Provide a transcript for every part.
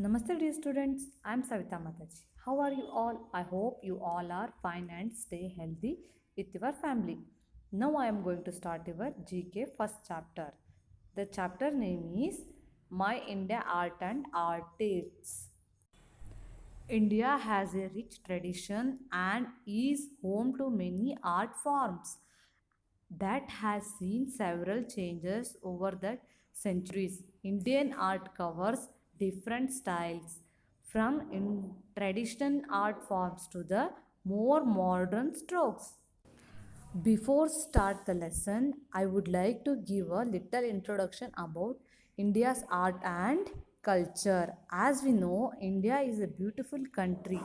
Namaste, dear students. I'm Savita Mataji. How are you all? I hope you all are fine and stay healthy with your family. Now I am going to start your GK first chapter. The chapter name is My India Art and Artists. India has a rich tradition and is home to many art forms that has seen several changes over the centuries. Indian art covers different styles from traditional art forms to the more modern strokes. Before start the lesson, I would like to give a little introduction about India's art and culture. As we know, India is a beautiful country.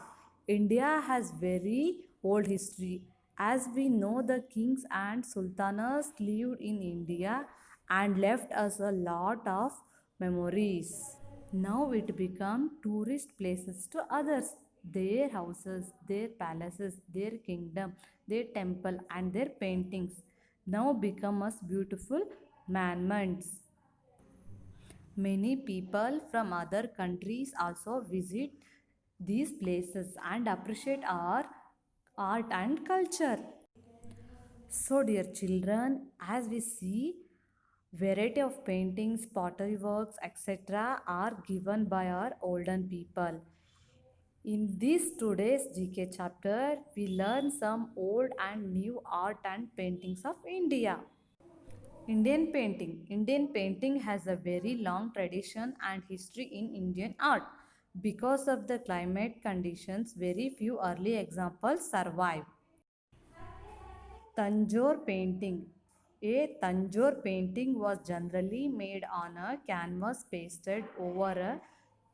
India has very old history. As we know, the kings and sultanas lived in India and left us a lot of memories. Now it become tourist places to others. Their houses, their palaces, their kingdom, their temple and their paintings now become as beautiful monuments. Many people from other countries also visit these places and appreciate our art and culture. So, dear children, as we see, variety of paintings, pottery works, etc., are given by our olden people. In this today's GK chapter, we learn some old and new art and paintings of India. Indian painting. Indian painting has a very long tradition and history in Indian art. Because of the climate conditions, very few early examples survive. Tanjore painting. A Tanjore painting was generally made on a canvas pasted over a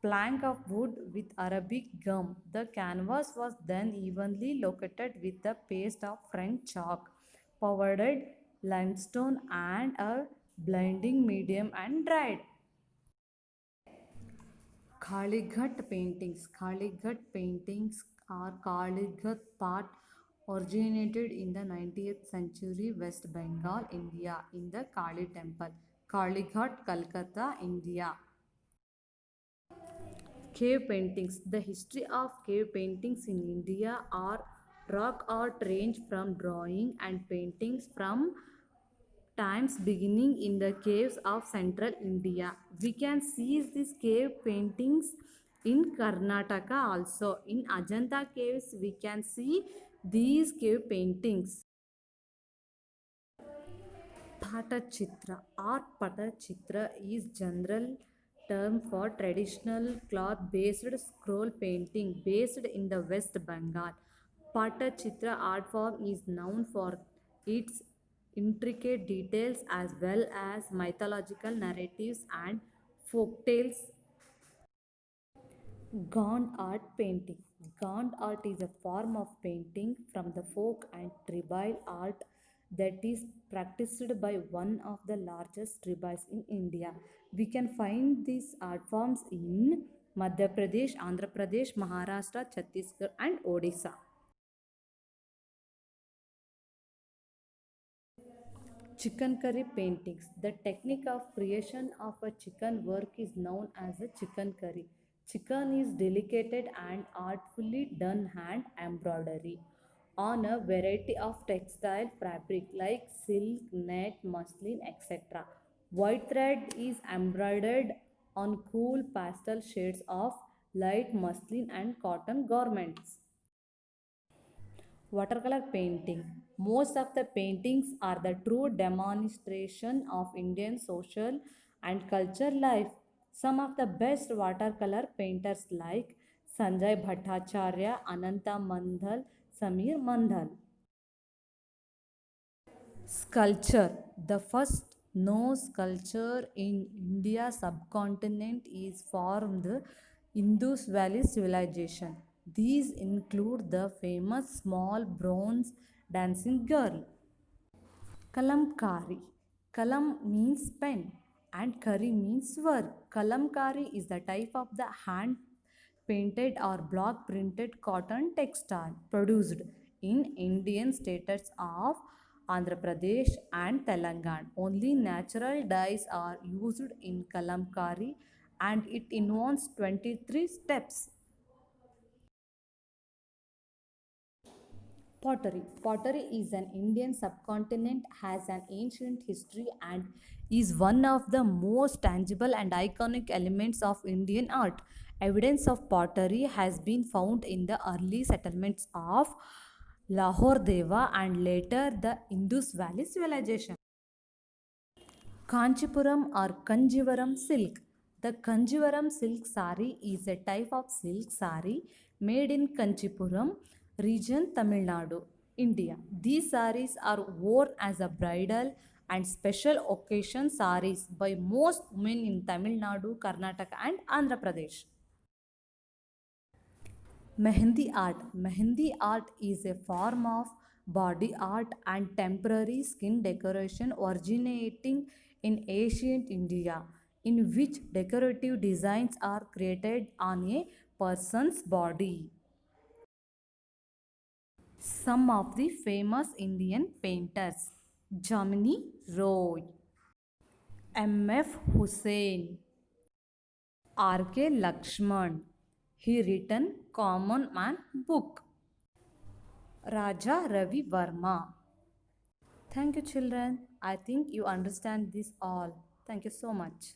plank of wood with Arabic gum. The canvas was then evenly located with the paste of French chalk, powdered limestone, and a blending medium and dried. Kalighat paintings. Kalighat paintings or Kalighat part originated in the 19th century West Bengal, India in the Kali temple. Kalighat, Calcutta, India. Cave paintings. The history of cave paintings in India are rock art range from drawing and paintings from times beginning in the caves of central India. We can see these cave paintings in Karnataka also. In Ajanta caves, we can see these cave paintings. Patachitra or Patachitra is general term for traditional cloth based scroll painting based in the West Bengal. Patachitra art form is known for its intricate details as well as mythological narratives and folk tales. Gand art painting. Gand art is a form of painting from the folk and tribal art that is practiced by one of the largest tribes in India. We can find these art forms in Madhya Pradesh, Andhra Pradesh, Maharashtra, Chhattisgarh, and Odisha. Chicken curry paintings. The technique of creation of a chicken work is known as a chicken curry. Chicken is delicate and artfully done hand embroidery on a variety of textile fabric like silk, net, muslin, etc. White thread is embroidered on cool pastel shades of light muslin and cotton garments. Watercolor painting. Most of the paintings are the true demonstration of Indian social and culture life. Some of the best watercolor painters like Sanjay Bhattacharya, Ananta Mandal, Samir Mandal. Sculpture. The first known sculpture in India subcontinent is formed Indus Valley civilization. These include the famous small bronze dancing girl. Kalamkari. Kalam means pen and kari means work. Kalamkari is the type of the hand painted or block printed cotton textile produced in Indian states of Andhra Pradesh and Telangana. Only natural dyes are used in Kalamkari and it involves 23 steps. Pottery. Pottery is an Indian subcontinent, has an ancient history, and is one of the most tangible and iconic elements of Indian art. Evidence of pottery has been found in the early settlements of Lahore Deva and later the Indus Valley civilization. Kanchipuram or Kanjivaram silk. The Kanjivaram silk sari is a type of silk sari made in Kanchipuram region, Tamil Nadu, India. These saris are worn as a bridal and special occasion saris by most women in Tamil Nadu, Karnataka, and Andhra Pradesh. Mehendi art. Mehendi art is a form of body art and temporary skin decoration originating in ancient India, in which decorative designs are created on a person's body. Some of the famous Indian painters: Jamini Roy, M.F. Hussain, R.K. Lakshman. He written Common Man book. Raja Ravi Verma. Thank you, children. I think you understand this all. Thank you so much.